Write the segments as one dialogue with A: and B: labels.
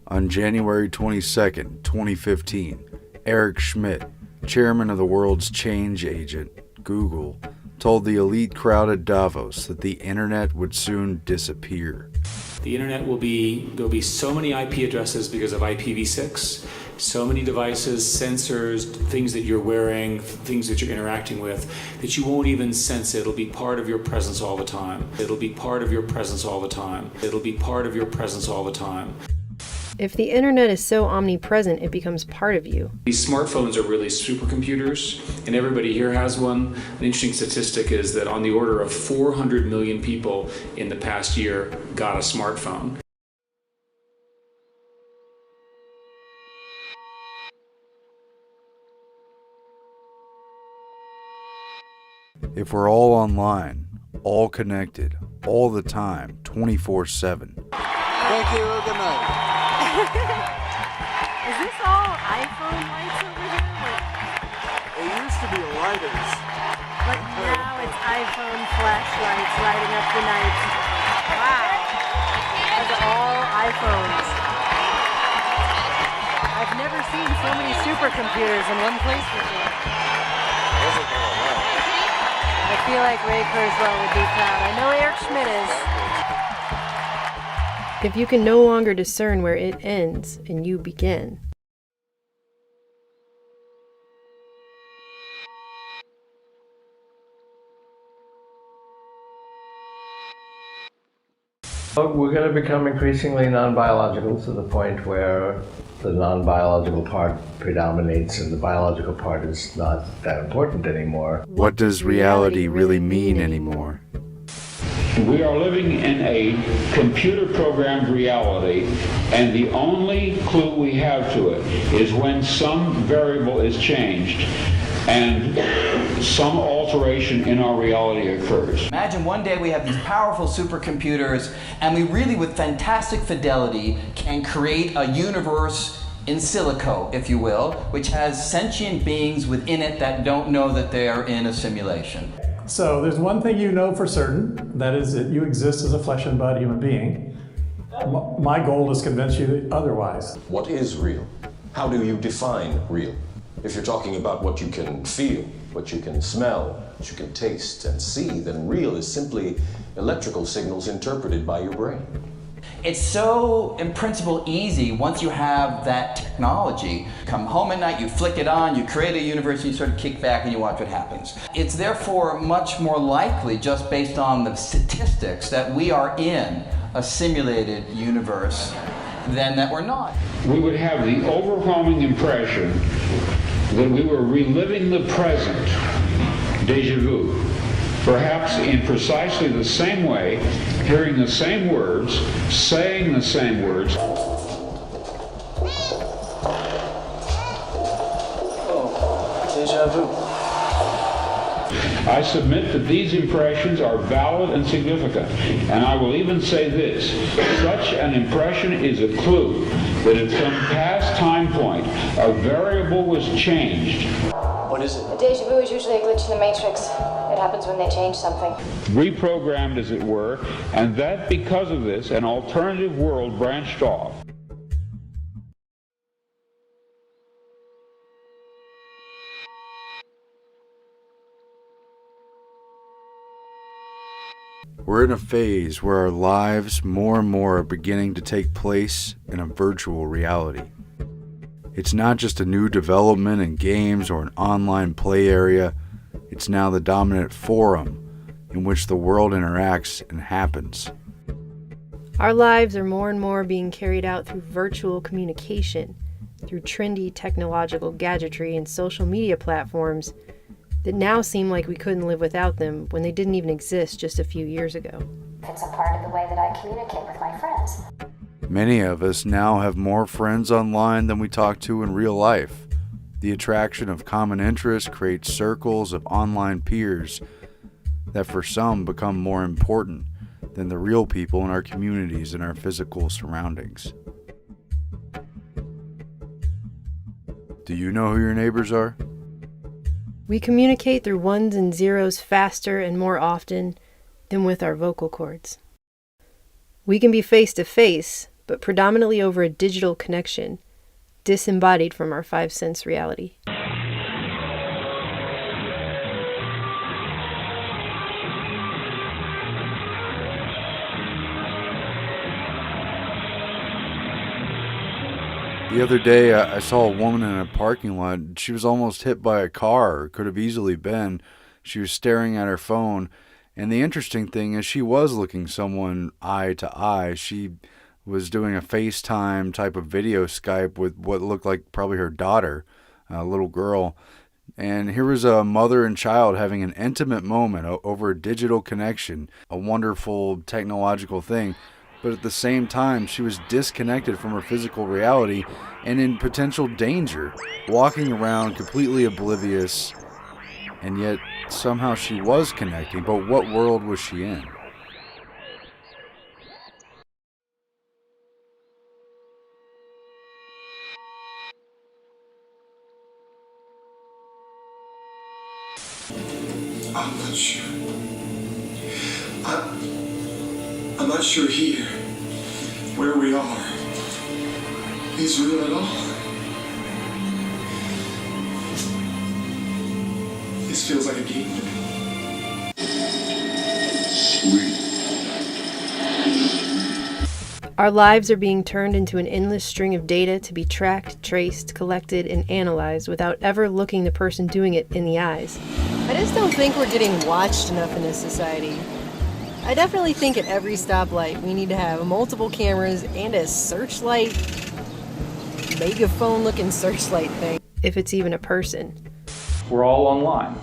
A: On January 22nd, 2015, Eric Schmidt, chairman of the world's change agent, Google, told the elite crowd at Davos that the internet would soon disappear.
B: The internet there'll be so many IP addresses because of IPv6, so many devices, sensors, things that you're wearing, things that you're interacting with, that you won't even sense it. It'll be part of your presence all the time. It'll be part of your presence all the time. It'll be part of your presence all the time.
C: If the internet is so omnipresent, it becomes part of you.
B: These smartphones are really supercomputers, and everybody here has one. An interesting statistic is that on the order of 400 million people in the past year got a smartphone.
A: If we're all online, all connected, all the time, 24/7.
D: Thank you, good night.
E: Is this all iPhone lights over here?
D: It used to be lighters.
E: But now it's iPhone flashlights lighting up the night. Wow. Those are all iPhones. I've never seen so many supercomputers in one place before. I feel like Ray Kurzweil would be proud. I know Eric Schmidt is.
C: If you can no longer discern where it ends and you begin.
F: We're going to become increasingly non-biological to the point where the non-biological part predominates and the biological part is not that important anymore.
A: What does reality really mean anymore?
G: We are living in a computer-programmed reality, and the only clue we have to it is when some variable is changed and some alteration in our reality occurs.
H: Imagine one day we have these powerful supercomputers, and we really, with fantastic fidelity, can create a universe in silico, if you will, which has sentient beings within it that don't know that they're in a simulation.
I: So there's one thing you know for certain, that is that you exist as a flesh and blood human being. My goal is to convince you otherwise.
J: What is real? How do you define real? If you're talking about what you can feel, what you can smell, what you can taste and see, then real is simply electrical signals interpreted by your brain.
H: It's so, in principle, easy once you have that technology. Come home at night, you flick it on, you create a universe, you sort of kick back and you watch what happens. It's therefore much more likely, just based on the statistics, that we are in a simulated universe than that we're not.
G: We would have the overwhelming impression that we were reliving the present, déjà vu. Perhaps in precisely the same way, hearing the same words, saying the same words.
D: Oh, déjà vu.
G: I submit that these impressions are valid and significant, and I will even say this: such an impression is a clue that at some past time point, a variable was changed.
D: What is it?
K: A déjà vu is usually a glitch in the matrix. It happens when they change something.
G: Reprogrammed, as it were, and that because of this, an alternative world branched off.
A: We're in a phase where our lives more and more are beginning to take place in a virtual reality. It's not just a new development in games or an online play area, it's now the dominant forum in which the world interacts and happens.
C: Our lives are more and more being carried out through virtual communication, through trendy technological gadgetry and social media platforms that now seem like we couldn't live without them when they didn't even exist just a few years ago.
K: It's a part of the way that I communicate with my friends.
A: Many of us now have more friends online than we talk to in real life. The attraction of common interests creates circles of online peers that for some become more important than the real people in our communities and our physical surroundings. Do you know who your neighbors are?
C: We communicate through ones and zeros faster and more often than with our vocal cords. We can be face to face, but predominantly over a digital connection, disembodied from our five-sense reality.
A: The other day, I saw a woman in a parking lot. She was almost hit by a car, or could have easily been. She was staring at her phone. And the interesting thing is she was looking someone eye to eye. She was doing a FaceTime type of video Skype with what looked like probably her daughter, a little girl. And here was a mother and child having an intimate moment over a digital connection, a wonderful technological thing. But at the same time, she was disconnected from her physical reality and in potential danger, walking around completely oblivious, and yet somehow she was connecting. But what world was she in?
L: I'm not sure. I'm not sure here, where we are, is real at all. This feels like a game to me. Sweet.
C: Our lives are being turned into an endless string of data to be tracked, traced, collected, and analyzed without ever looking the person doing it in the eyes.
E: I just don't think we're getting watched enough in this society. I definitely think at every stoplight we need to have multiple cameras and a searchlight, megaphone-looking searchlight thing.
C: If it's even a person.
B: We're all online.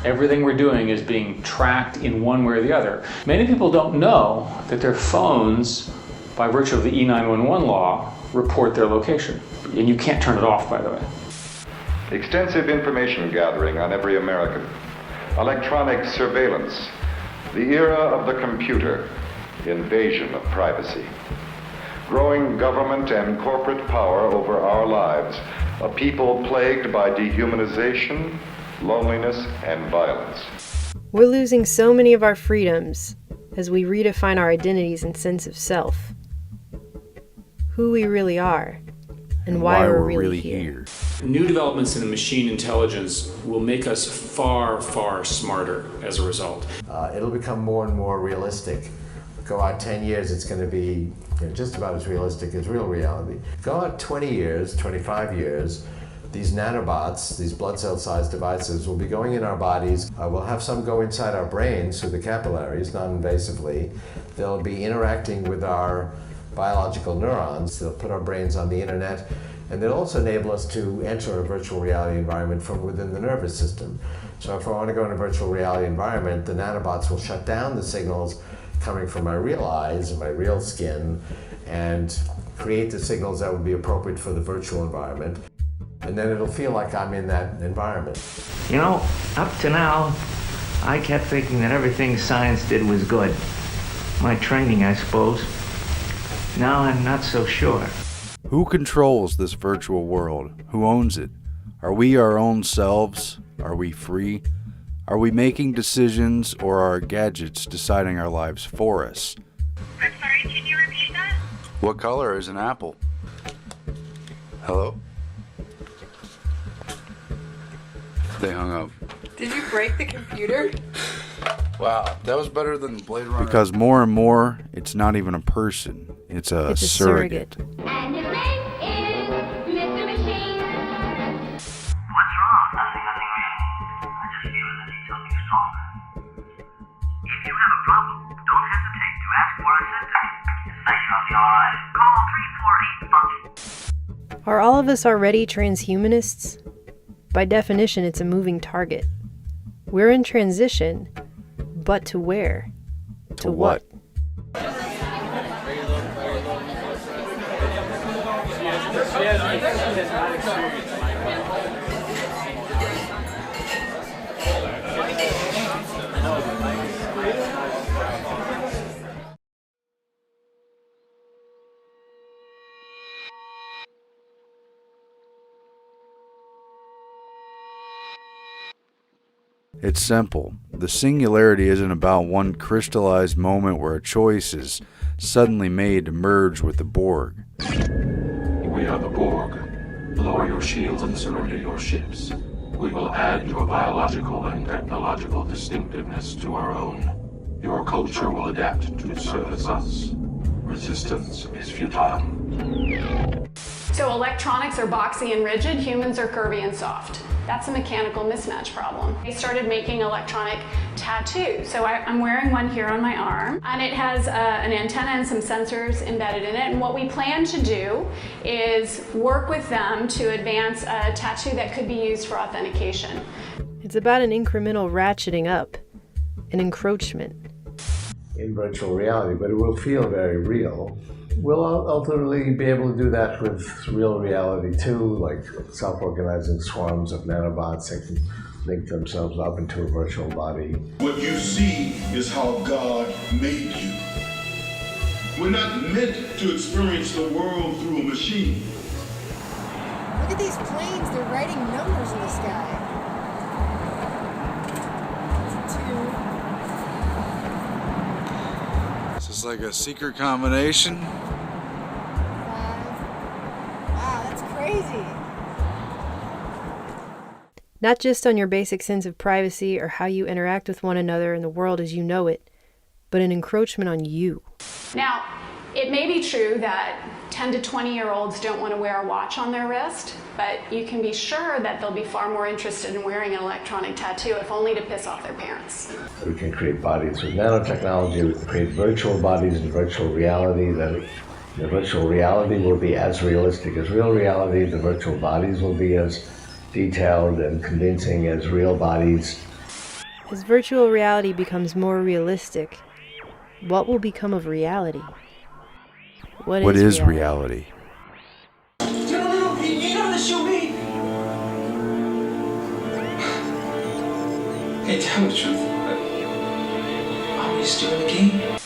B: Everything we're doing is being tracked in one way or the other. Many people don't know that their phones, by virtue of the E911 law, report their location. And you can't turn it off, by the way.
M: Extensive information gathering on every American. Electronic surveillance. The era of the computer. Invasion of privacy. Growing government and corporate power over our lives. A people plagued by dehumanization, loneliness, and violence.
C: We're losing so many of our freedoms as we redefine our identities and sense of self. Who we really are, and why we're really here.
B: New developments in machine intelligence will make us far, far smarter as a result.
F: It'll become more and more realistic. Go out 10 years, it's going to be just about as realistic as real reality. Go out 20 years, 25 years, these nanobots, these blood cell-sized devices, will be going in our bodies. We'll have some go inside our brains through the capillaries, non-invasively. They'll be interacting with our biological neurons. They'll put our brains on the internet, and they'll also enable us to enter a virtual reality environment from within the nervous system. So if I want to go in a virtual reality environment, the nanobots will shut down the signals coming from my real eyes and my real skin and create the signals that would be appropriate for the virtual environment. And then it'll feel like I'm in that environment.
N: You know, up to now, I kept thinking that everything science did was good. My training, I suppose. Now I'm not so sure.
A: Who controls this virtual world? Who owns it? Are we our own selves? Are we free? Are we making decisions, or are our gadgets deciding our lives for us?
O: I'm sorry, can you repeat that?
A: What color is an apple? Hello? They hung up.
E: Did you break the computer?
A: Wow, that was better than Blade Runner. Because more and more, it's not even a person. It's a surrogate.
O: And his name is Mr. Machine.
P: What's wrong? Nothing real. I just feel as if he's something stronger. If you have a problem, don't hesitate to ask for assistance. It's nice of you, alright. Call 348-FUNCTION.
C: Are all of us already transhumanists? By definition, it's a moving target. We're in transition, but to where? To what?
A: It's simple. The singularity isn't about one crystallized moment where a choice is suddenly made to merge with the Borg.
Q: We are the Borg. Lower your shields and surrender your ships. We will add your biological and technological distinctiveness to our own. Your culture will adapt to service us. Resistance is futile.
R: So electronics are boxy and rigid, humans are curvy and soft. That's a mechanical mismatch problem. They started making electronic tattoos. So I'm wearing one here on my arm, and it has an antenna and some sensors embedded in it. And what we plan to do is work with them to advance a tattoo that could be used for authentication.
C: It's about an incremental ratcheting up, an encroachment.
F: In virtual reality, but it will feel very real. We'll ultimately be able to do that with real reality too, like self-organizing swarms of nanobots that can link themselves up into a virtual body.
L: What you see is how God made you. We're not meant to experience the world through a machine.
S: Look at these planes, they're writing numbers in the sky.
A: Is this like a secret combination?
S: Wow, that's crazy.
C: Not just on your basic sense of privacy or how you interact with one another in the world as you know it, but an encroachment on you.
R: Now, it may be true that 10 to 20-year-olds don't want to wear a watch on their wrist, but you can be sure that they'll be far more interested in wearing an electronic tattoo, if only to piss off their parents.
F: We can create bodies with nanotechnology, we can create virtual bodies in virtual reality. The virtual reality will be as realistic as real reality. The virtual bodies will be as detailed and convincing as real bodies.
C: As virtual reality becomes more realistic, what will become of reality?
A: What is reality?
D: No, you know how to shoot me. Hey, tell me the truth. Are we still in the game?